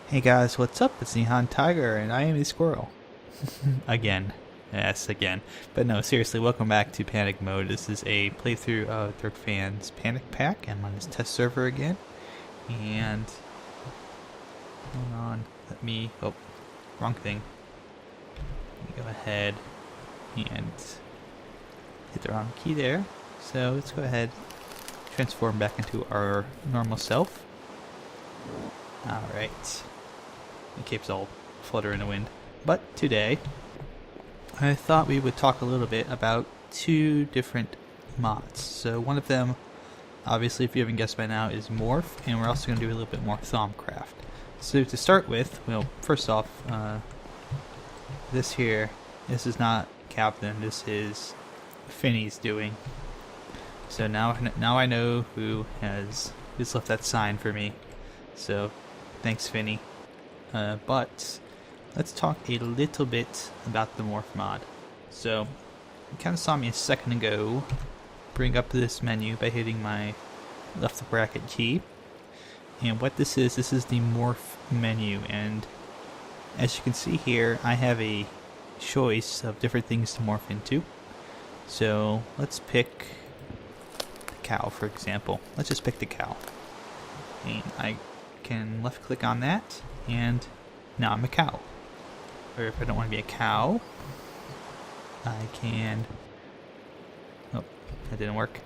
Hey guys, what's up? It's NihonTiger, and I am a squirrel. Again. Yes, again. But no, seriously, welcome back to Panic Mode. This is a playthrough of Darkphan's Panic Pack. I'm on this test server again. And... hold on. Let me... oh, wrong thing. Let me go ahead and hit the wrong key there. So let's go ahead, transform back into our normal self. Alright. The cape's all flutter in the wind. But today, I thought we would talk a little bit about two different mods. So one of them, obviously if you haven't guessed by now, is Morph, and we're also going to do a little bit more Thaumcraft. So to start with, well, first off, this is not Captain, this is Finny's doing. So now I know who's left that sign for me. So thanks, Finny. But let's talk a little bit about the Morph mod. So you kind of saw me a second ago bring up this menu by hitting my left bracket key. And what this is the Morph menu, and as you can see here, I have a choice of different things to morph into. So let's pick the cow, for example. Let's just pick the cow. And I can left click on that, and now I'm a cow. Or if I don't want to be a cow, I can... oh, that didn't work.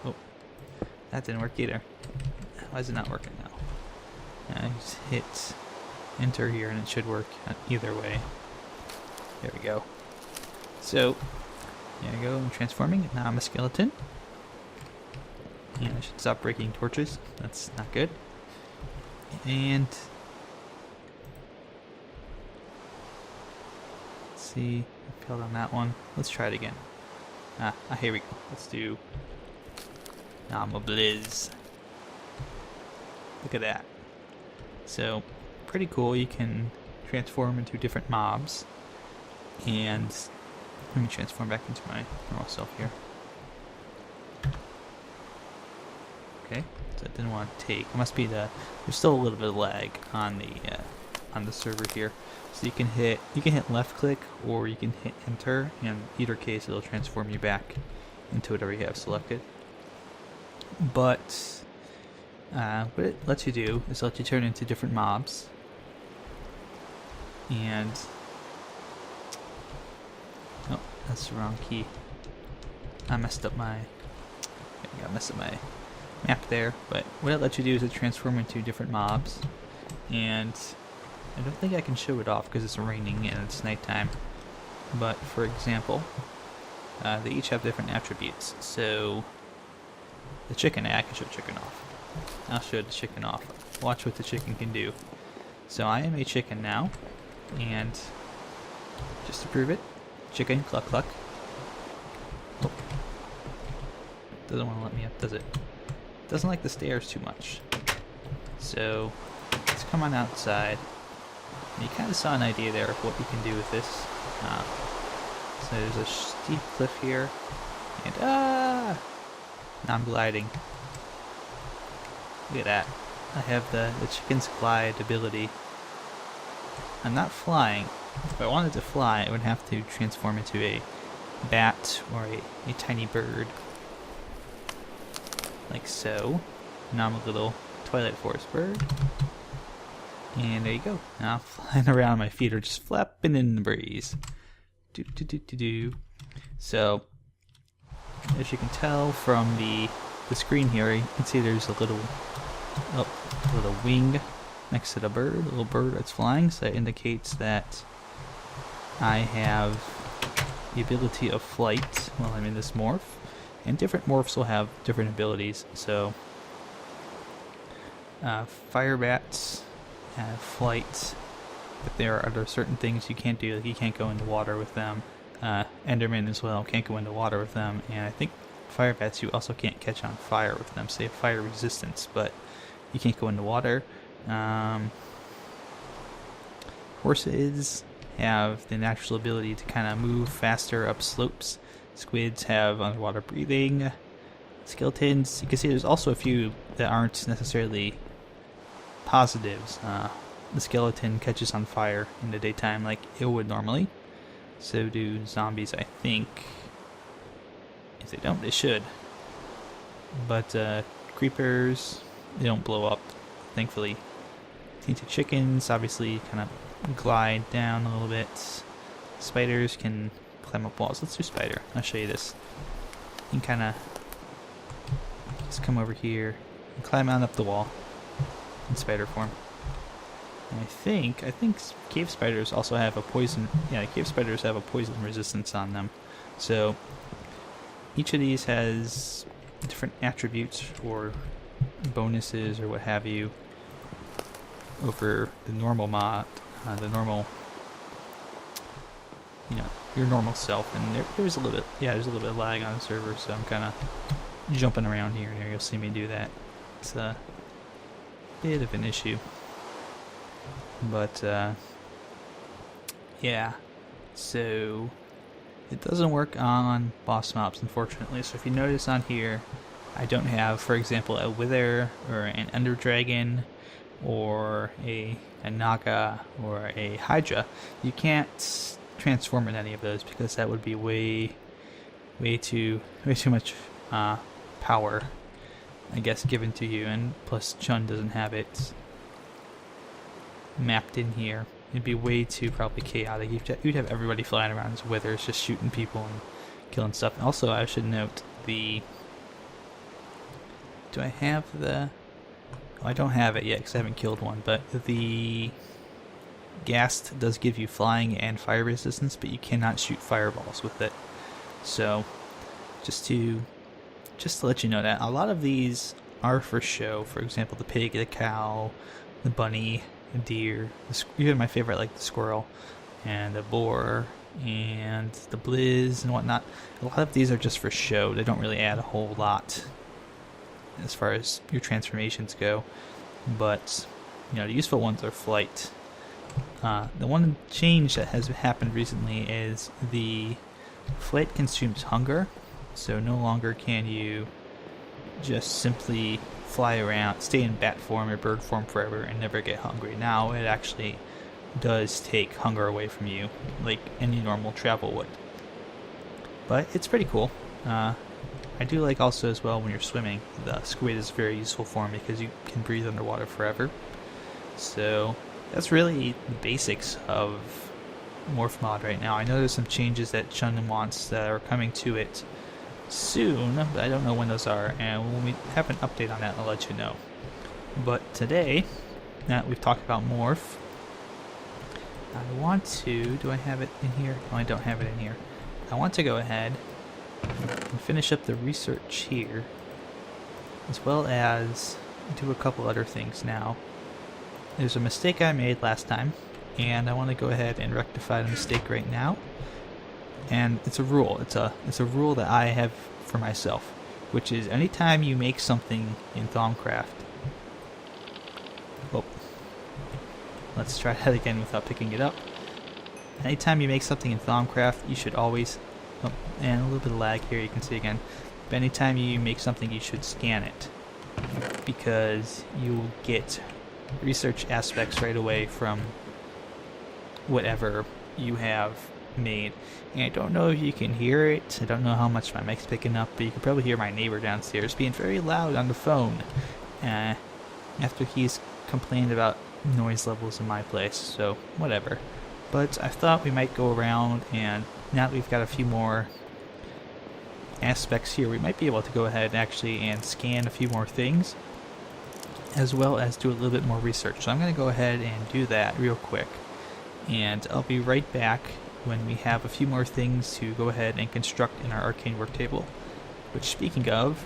Oh, that didn't work either. Why is it not working now? I just hit enter here and it should work either way. There we go. So, there you go, I'm transforming. Now I'm a skeleton. And I should stop breaking torches. That's not good. And... let's see. I failed on that one. Let's try it again. Here we go. Let's do... now I'm a blizz. Look at that. So, pretty cool. You can transform into different mobs. And... let me transform back into my normal self here. Okay, so it didn't want to take. It must be there's still a little bit of lag on the server here. So you can hit left click or you can hit enter. In either case, it'll transform you back into whatever you have selected. But what it lets you do is let you turn into different mobs. And oh, that's the wrong key. I messed up my map there, but what it lets you do is it transform into different mobs, and I don't think I can show it off because it's raining and it's nighttime, but for example, they each have different attributes. So the chicken, I can show chicken off. I'll show the chicken off. Watch what the chicken can do. So I am a chicken now, and just to prove it, chicken, cluck cluck. Oh. Doesn't want to let me up, does it? Doesn't like the stairs too much. So let's come on outside. And you kind of saw an idea there of what you can do with this. So there's a steep cliff here, and now I'm gliding. Look at that. I have the chicken's glide ability. I'm not flying. If I wanted to fly, I would have to transform into a bat or a tiny bird. Like so. Now I'm a little Twilight Forest bird. And there you go. Now I'm flying around, my feet are just flapping in the breeze. Do do do do do. So, as you can tell from the screen here, you can see there's a little wing next to the bird, a little bird that's flying, so that indicates that I have the ability of flight while I'm in this morph. And different morphs will have different abilities. So, fire bats have flight, but there are other certain things you can't do. Like you can't go into water with them. Enderman as well can't go into water with them. And I think fire bats you also can't catch on fire with them. So they have fire resistance, but you can't go into water. Horses have the natural ability to kind of move faster up slopes. Squids have underwater breathing. Skeletons, you can see there's also a few that aren't necessarily positives. The skeleton catches on fire in the daytime like it would normally. So do zombies, I think. If they don't, they should. But creepers, they don't blow up, thankfully. Tainted chickens obviously kind of glide down a little bit. Spiders can climb up walls. Let's do spider. I'll show you this. You can kind of just come over here and climb on up the wall in spider form. And I think cave spiders also have a poison. Yeah, cave spiders have a poison resistance on them. So each of these has different attributes or bonuses or what have you over the normal mod, the normal, your normal self. And there's a little bit, there's a little bit of lag on the server, so I'm kind of jumping around here and there. You'll see me do that. It's a bit of an issue, but yeah. So it doesn't work on boss mobs, unfortunately. So if you notice on here, I don't have, for example, a Wither or an Ender Dragon or a Naga or a Hydra. You can't transform in any of those because that would be way too much power, I guess, given to you. And plus, Chun doesn't have it mapped in here. It'd be way too probably chaotic. You'd have everybody flying around as withers, just shooting people and killing stuff. And also, I should note the... Do I have the... Oh, I don't have it yet because I haven't killed one, but the Ghast does give you flying and fire resistance, but you cannot shoot fireballs with it. So, just to let you know that a lot of these are for show. For example, the pig, the cow, the bunny, the deer, even my favorite, like the squirrel, and the boar, and the blizz and whatnot. A lot of these are just for show. They don't really add a whole lot as far as your transformations go. But, the useful ones are flight. The one change that has happened recently is the flight consumes hunger. So no longer can you just simply fly around, stay in bat form or bird form forever and never get hungry. Now it actually does take hunger away from you, like any normal travel would. But it's pretty cool. I do like also as well when you're swimming, the squid is very useful for me because you can breathe underwater forever. So that's really the basics of Morph mod right now. I know there's some changes that Chun wants that are coming to it soon, but I don't know when those are, and when we have an update on that, I'll let you know. But today, now that we've talked about Morph, I want to... Do I have it in here? No, I don't have it in here. I want to go ahead and finish up the research here, as well as do a couple other things now. There's a mistake I made last time, and I want to go ahead and rectify the mistake right now. And it's a rule. It's a rule that I have for myself, which is anytime you make something in Thaumcraft. Oh, let's try that again without picking it up. Anytime you make something in Thaumcraft, you should always... Oh, and a little bit of lag here, you can see again. But anytime you make something, you should scan it, because you will get research aspects right away from whatever you have made. And I don't know if you can hear it. I don't know how much my mic's picking up, but you can probably hear my neighbor downstairs being very loud on the phone after he's complained about noise levels in my place. So whatever. But I thought we might go around, and now that we've got a few more aspects here, we might be able to go ahead and scan a few more things, as well as do a little bit more research. So I'm going to go ahead and do that real quick, and I'll be right back when we have a few more things to go ahead and construct in our arcane work table. Which, speaking of,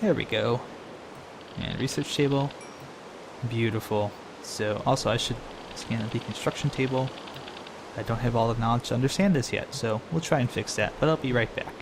there we go. And research table, beautiful. So also I should scan the construction table. I don't have all the knowledge to understand this yet, so we'll try and fix that, but I'll be right back.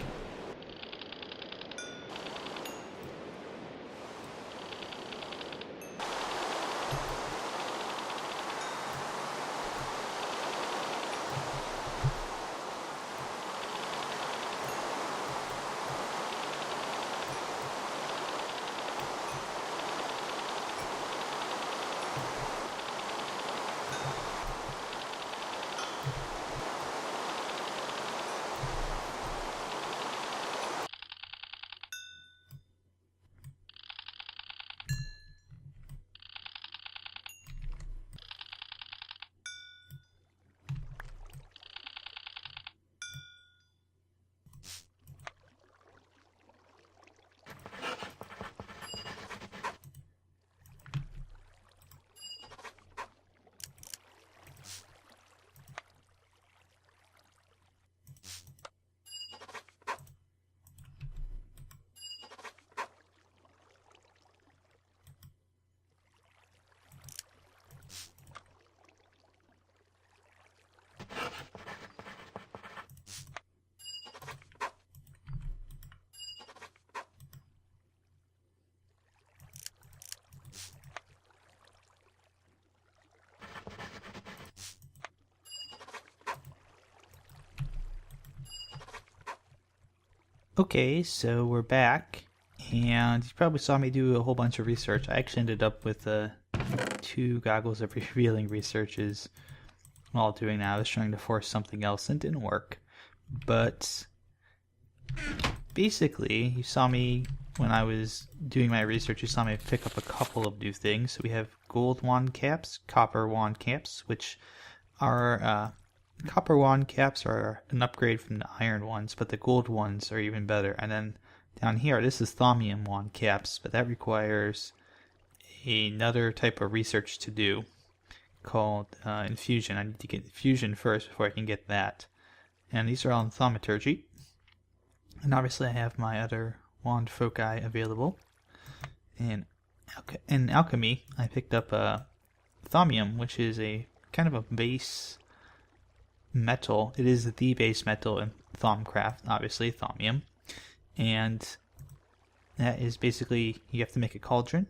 Okay, so we're back, and you probably saw me do a whole bunch of research. I actually ended up with 2 goggles of revealing researches while doing that. I was trying to force something else and it didn't work. But basically, you saw me, when I was doing my research, you saw me pick up a couple of new things. So we have gold wand caps, copper wand caps, which are... copper wand caps are an upgrade from the iron ones, but the gold ones are even better. And then down here, this is thaumium wand caps, but that requires another type of research to do called infusion. I need to get infusion first before I can get that. And these are all in thaumaturgy. And obviously I have my other wand foci available. And in alchemy, I picked up thaumium, which is a kind of a base metal. It is the base metal in Thaumcraft, obviously, thaumium. And that is basically, you have to make a cauldron.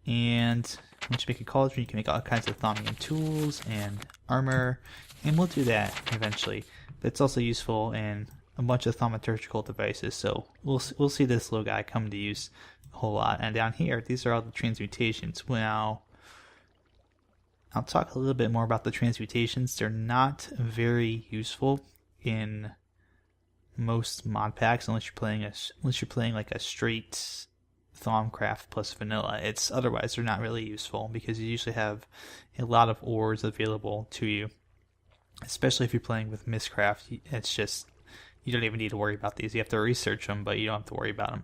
And once you make a cauldron, you can make all kinds of thaumium tools and armor. And we'll do that eventually. But it's also useful in a bunch of thaumaturgical devices. So we'll see this little guy come to use a whole lot. And down here, these are all the transmutations. Now, I'll talk a little bit more about the transmutations. They're not very useful in most mod packs unless you're playing like a straight Thaumcraft plus vanilla. Otherwise they're not really useful because you usually have a lot of ores available to you. Especially if you're playing with Mistcraft, it's just you don't even need to worry about these. You have to research them, but you don't have to worry about them.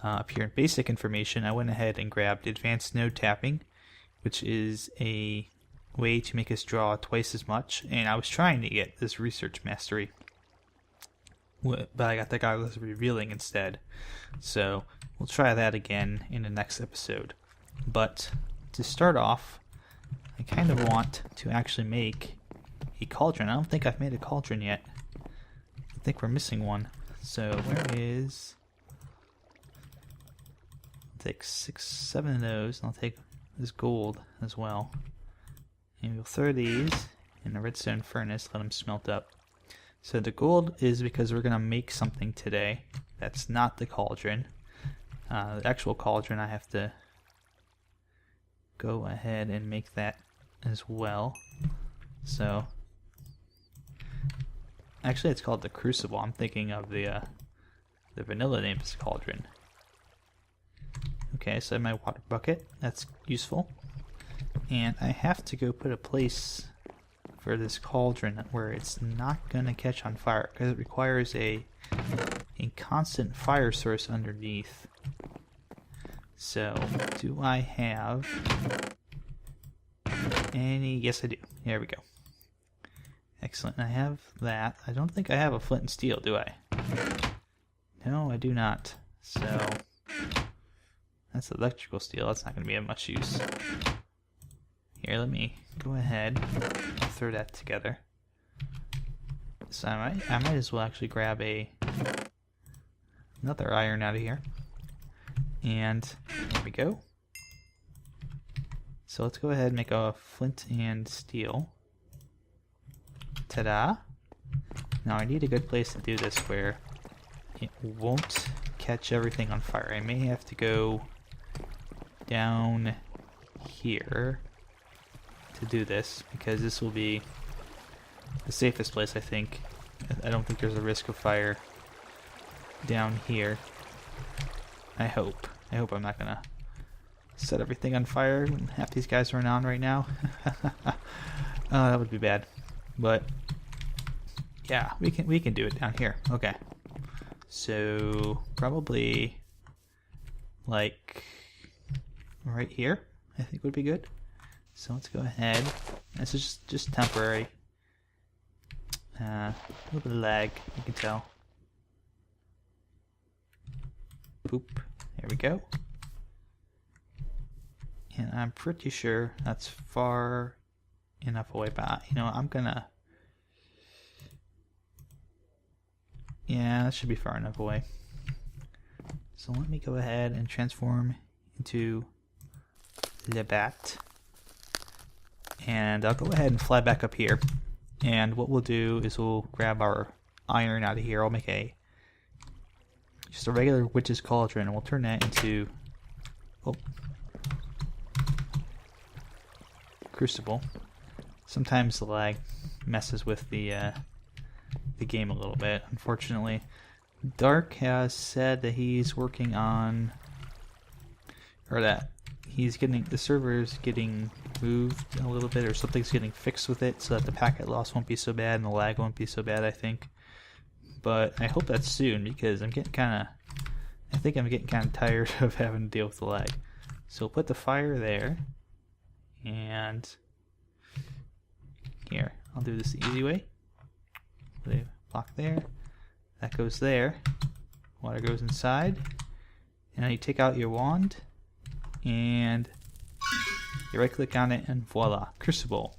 Up here in basic information, I went ahead and grabbed advanced node tapping, which is a way to make us draw twice as much. And I was trying to get this research mastery, but I got the goggles revealing instead. So we'll try that again in the next episode. But to start off, I kind of want to actually make a cauldron. I don't think I've made a cauldron yet. I think we're missing one. So where is... I'll take 6, 7 of those, and I'll take this gold as well. And we'll throw these in the redstone furnace, let them smelt up. So the gold is because we're going to make something today. That's not the cauldron. The actual cauldron, I have to go ahead and make that as well. So, actually it's called the crucible. I'm thinking of the vanilla name is cauldron. Okay, so I have my water bucket. That's useful. And I have to go put a place for this cauldron where it's not going to catch on fire because it requires a constant fire source underneath. So, do I have any? Yes, I do. There we go. Excellent. I have that. I don't think I have a flint and steel, do I? No, I do not. So, that's electrical steel. That's not going to be of much use. Here, let me go ahead and throw that together. So I might as well actually grab another iron out of here. And there we go. So let's go ahead and make a flint and steel. Ta-da! Now I need a good place to do this where it won't catch everything on fire. I may have to go down here to do this because this will be the safest place, I think. I don't think there's a risk of fire down here. I hope I'm not gonna set everything on fire when half these guys are on right now. That would be bad. But yeah, we can do it down here. Okay. So probably like right here, I think would be good. So let's go ahead. This is just temporary. A little bit of lag, you can tell. Boop. There we go. And I'm pretty sure that's far enough away, but you know, I'm gonna... Yeah, that should be far enough away. So let me go ahead and transform into Le Bat. And I'll go ahead and fly back up here. And what we'll do is we'll grab our iron out of here. I'll make a just a regular witch's cauldron, and we'll turn that into crucible. Sometimes the lag messes with the game a little bit, unfortunately. Dark has said that he's working on, or that he's getting, the server's getting moved a little bit, or something's getting fixed with it so that the packet loss won't be so bad and the lag won't be so bad, I think. But I hope that's soon, because I'm getting kind of tired of having to deal with the lag. So we'll put the fire there, and here, I'll do this the easy way. Put a block there, that goes there, water goes inside, and now you take out your wand, and you right click on it, and voila, crucible.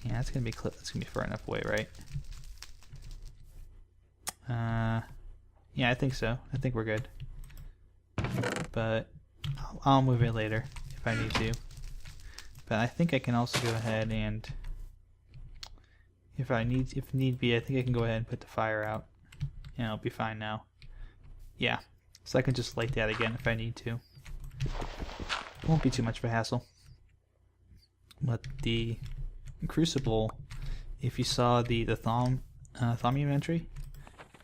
Yeah, that's gonna be far enough away, right? Yeah, I think so. I think we're good. But I'll move it later if I need to. But I think I can also go ahead and, if need be, I think I can go ahead and put the fire out. And it'll be fine now. Yeah. So I can just light that again if I need to. Won't be too much of a hassle. But the crucible, if you saw the Thaum inventory,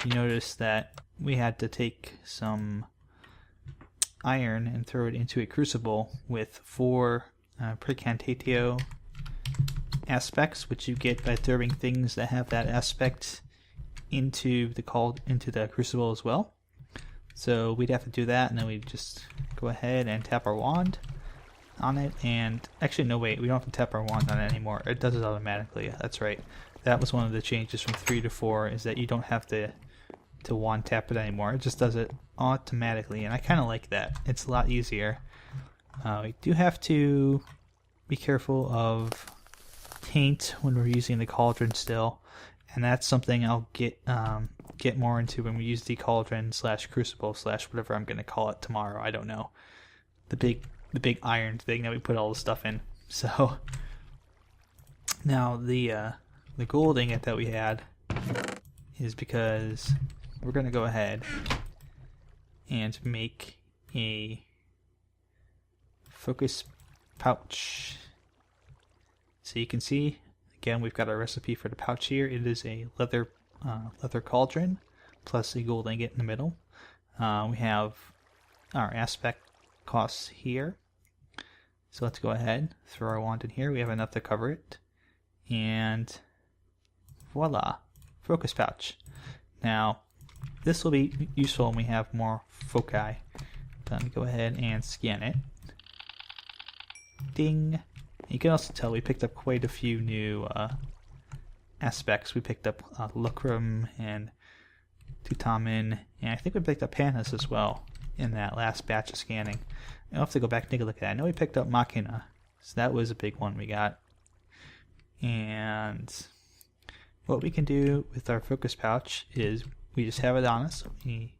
you notice that we had to take some iron and throw it into a crucible with 4 precantatio aspects, which you get by throwing things that have that aspect into the crucible as well. So we'd have to do that, and then we'd just go ahead and tap our wand on it, and actually no, wait, we don't have to tap our wand on it anymore. It does it automatically. That's right. That was one of the changes from 3 to 4, is that you don't have to wand tap it anymore. It just does it automatically, and I kind of like that. It's a lot easier. We do have to be careful of taint when we're using the cauldron still, and that's something I'll get more into when we use the cauldron / crucible / whatever I'm going to call it tomorrow. I don't know. The big iron thing that we put all the stuff in. So now the gold ingot that we had is because we're going to go ahead and make a focus pouch. So you can see, again, we've got our recipe for the pouch here. It is a leather cauldron plus a gold ingot in the middle. We have our aspect costs here. So let's go ahead, throw our wand in here. We have enough to cover it. And voila, focus pouch. Now, this will be useful when we have more foci. Let me go ahead and scan it. Ding. You can also tell we picked up quite a few new aspects. We picked up Lucrum and Tutamen, and I think we picked up Panis as well in that last batch of scanning. I'll have to go back and take a look at that. I know we picked up Machina, so that was a big one we got. And what we can do with our focus pouch is we just have it on us. We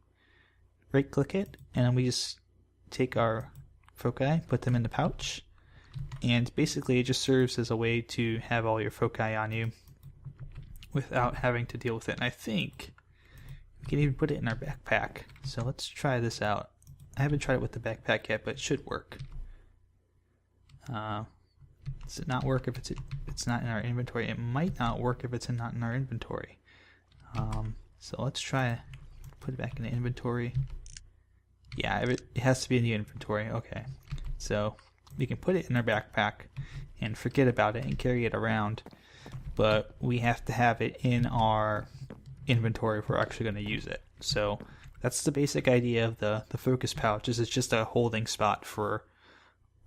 right click it, and then we just take our foci, put them in the pouch, and basically it just serves as a way to have all your foci on you without having to deal with it. And I think we can even put it in our backpack. So let's try this out. I haven't tried it with the backpack yet, but it should work. Does it not work if it's not in our inventory? It might not work if it's not in our inventory. So let's try put it back in the inventory. Yeah, it has to be in the inventory. Okay, so we can put it in our backpack and forget about it and carry it around, but we have to have it in our inventory if we're actually going to use it. So that's the basic idea of the focus pouch. Is it's just a holding spot for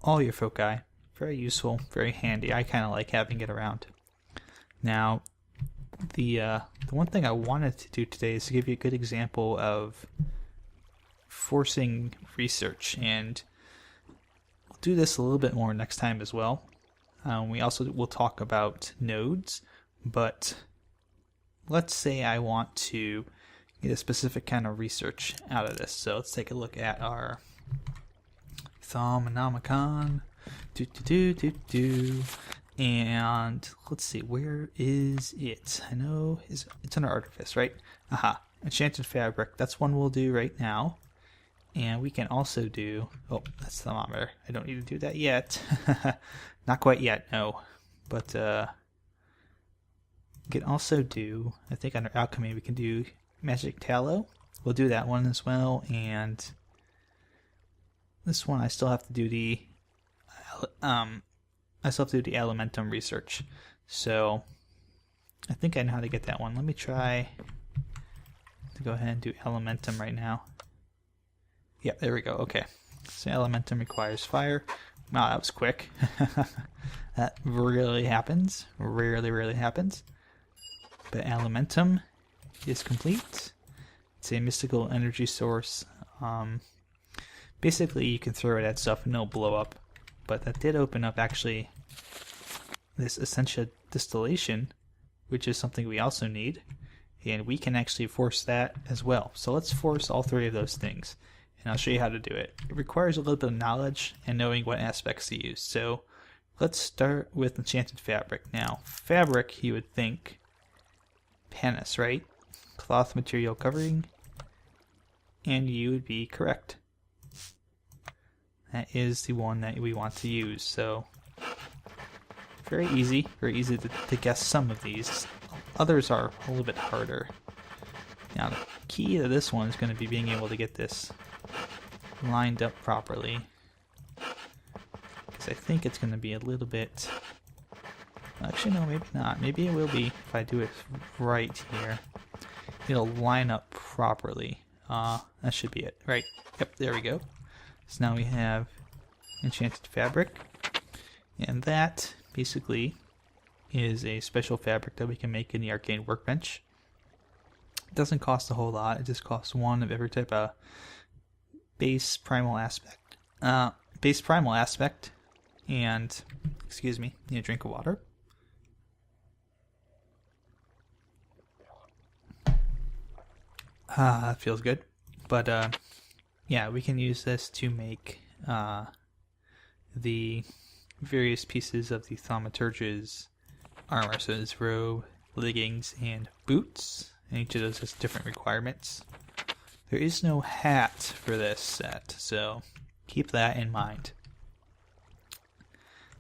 all your foci. Very useful, very handy. I kind of like having it around. Now, the one thing I wanted to do today is to give you a good example of forcing research, and we'll do this a little bit more next time as well. We also will talk about nodes, but let's say I want to get a specific kind of research out of this. So let's take a look at our Thaumcraft. And let's see, where is it? I know it's under Artifice, right? Aha, enchanted fabric. That's one we'll do right now. And we can also do, oh, that's the thermometer. I don't need to do that yet. Not quite yet, no. But we can also do, I think under alchemy, we can do magic tallow. We'll do that one as well. And this one I still have to do the, elementum research. So I think I know how to get that one. Let me try to go ahead and do elementum right now. Yeah, there we go. Okay. So elementum requires fire. Wow, that was quick. That rarely happens. Rarely happens. But elementum is complete. It's a mystical energy source. Basically, you can throw it at stuff and it'll blow up. But that did open up, actually, this essential distillation, which is something we also need. And we can actually force that as well. So let's force all three of those things. And I'll show you how to do it. It requires a little bit of knowledge and knowing what aspects to use. So let's start with enchanted fabric. Now, fabric, you would think panis, right? Cloth material covering. And you would be correct. That is the one that we want to use. So very easy to guess some of these. Others are a little bit harder. Now, the key to this one is going to be being able to get this lined up properly, because I think it's going to be a little bit, actually no, maybe not, maybe it will be if I do it right here. It'll line up properly. That should be it, right? Yep, there we go. So now we have enchanted fabric, and that basically is a special fabric that we can make in the arcane workbench. It doesn't cost a whole lot, it just costs one of every type of base primal aspect, and, excuse me, need a drink of water. That feels good. But, yeah, we can use this to make the various pieces of the thaumaturge's armor. So there's robe, leggings, and boots. And each of those has different requirements. There is no hat for this set, so keep that in mind.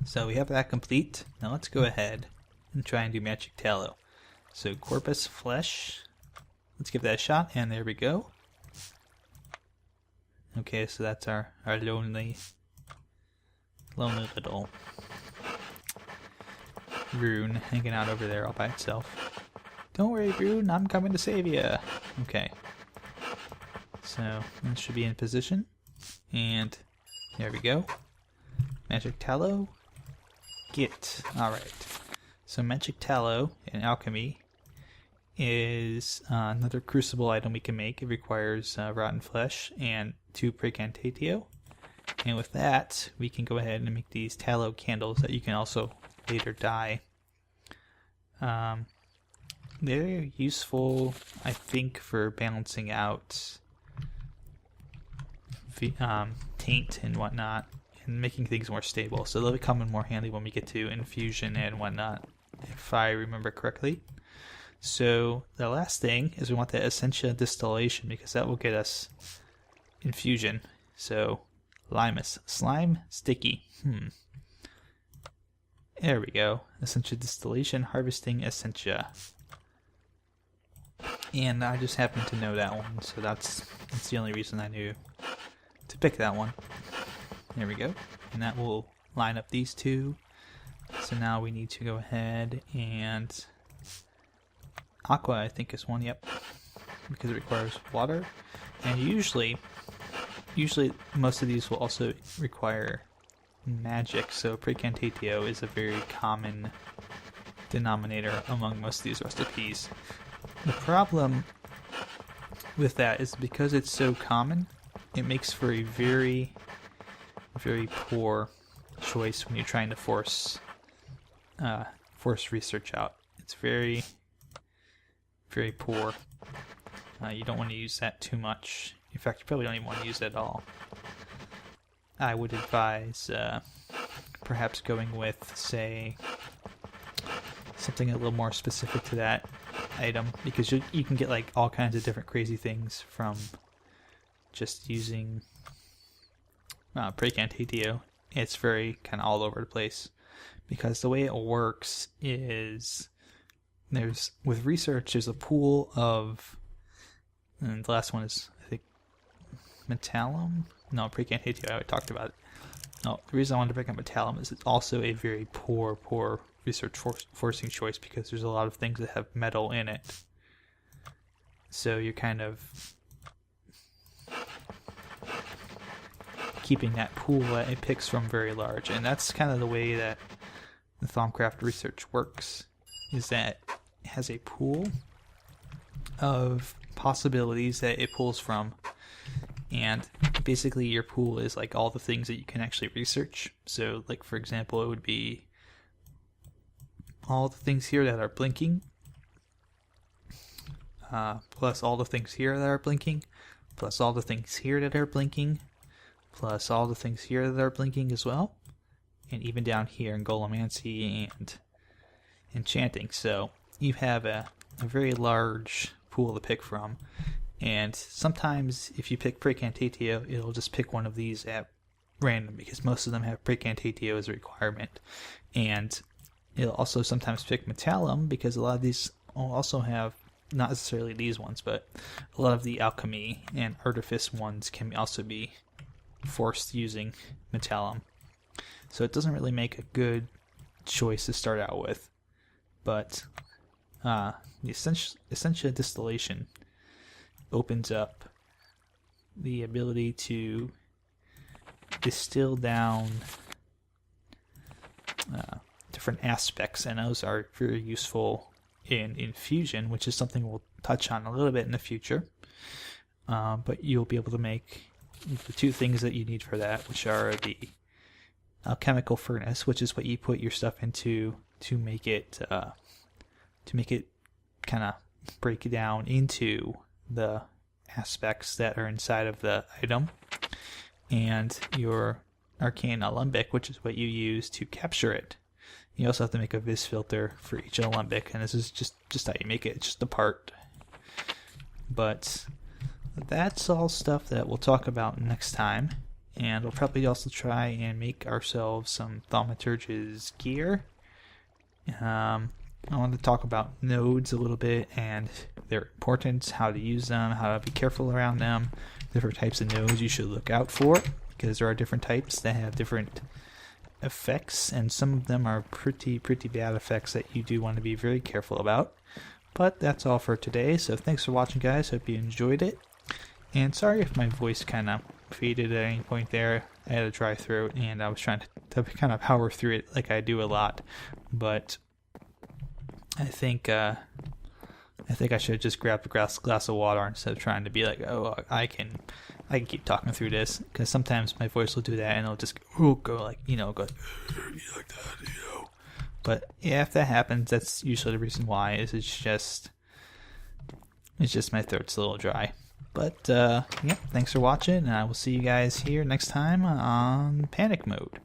So we have that complete. Now let's go ahead and try and do magic tallow. So corpus flesh. Let's give that a shot, and there we go. Okay, so that's our lonely little rune hanging out over there all by itself. Don't worry, rune, I'm coming to save you. Okay. So that should be in position, and there we go. Magic tallow, get. Alright, so magic tallow in alchemy is another crucible item we can make. It requires rotten flesh and 2 precantatio, and with that we can go ahead and make these tallow candles that you can also later dye. They're useful, I think, for balancing out taint and whatnot, and making things more stable. So they'll come in more handy when we get to infusion and whatnot, if I remember correctly. So the last thing is we want the essential distillation, because that will get us infusion. So limus, slime, sticky. There we go. Essential distillation, harvesting essentia. And I just happened to know that one, so that's the only reason I knew to pick that one. There we go. And that will line up these two. So now we need to go ahead and aqua, I think, is one, yep, because it requires water. And usually most of these will also require magic, so precantatio is a very common denominator among most of these recipes. The problem with that is because it's so common, it makes for a very, very poor choice when you're trying to force research out. It's very, very poor. You don't want to use that too much. In fact, you probably don't even want to use it at all. I would advise perhaps going with, say something a little more specific to that item, because you can get like all kinds of different crazy things from just using Precantatio. It's very kind of all over the place, because the way it works is with research there's a pool of, and the last one is I think Metallum. No, Precantatio, I already talked about it. No, the reason I wanted to pick up Metallum is it's also a very poor research forcing choice, because there's a lot of things that have metal in it. So you're kind of keeping that pool that it picks from very large, and that's kind of the way that the Thaumcraft research works, is that it has a pool of possibilities that it pulls from, and basically your pool is like all the things that you can actually research. So like for example, it would be all the things here that are blinking, plus all the things here that are blinking, plus all the things here that are blinking, plus all the things here that are blinking as well, and even down here in Golemancy and enchanting. So you have a very large pool to pick from, and sometimes if you pick Precantatio, it'll just pick one of these at random, because most of them have Precantatio as a requirement. And it'll also sometimes pick Metallum, because a lot of these will also have, not necessarily these ones, but a lot of the alchemy and artifice ones can also be forced using Metallum. So it doesn't really make a good choice to start out with. But the Essentia Distillation opens up the ability to distill down different aspects, and those are very useful in infusion, which is something we'll touch on a little bit in the future. But you'll be able to make the two things that you need for that, which are the alchemical furnace, which is what you put your stuff into to make it kind of break down into the aspects that are inside of the item, and your arcane alembic, which is what you use to capture it. You also have to make a vis filter for each alembic, and this is just how you make it. It's just a part. But that's all stuff that we'll talk about next time, and we'll probably also try and make ourselves some Thaumaturge's gear. I want to talk about nodes a little bit and their importance, how to use them, how to be careful around them, different types of nodes you should look out for, because there are different types that have different effects, and some of them are pretty bad effects that you do want to be very careful about. But that's all for today, so thanks for watching, guys. Hope you enjoyed it, and sorry if my voice kind of faded at any point there. I had a dry throat, and I was trying to kind of power through it like I do a lot, but I think I should have just grabbed a glass of water instead of trying to be like, oh, I can keep talking through this, because sometimes my voice will do that and it'll just go like, go like that, But yeah, if that happens, that's usually the reason why. It's just my throat's a little dry. But yeah, thanks for watching, and I will see you guys here next time on Panic Mode.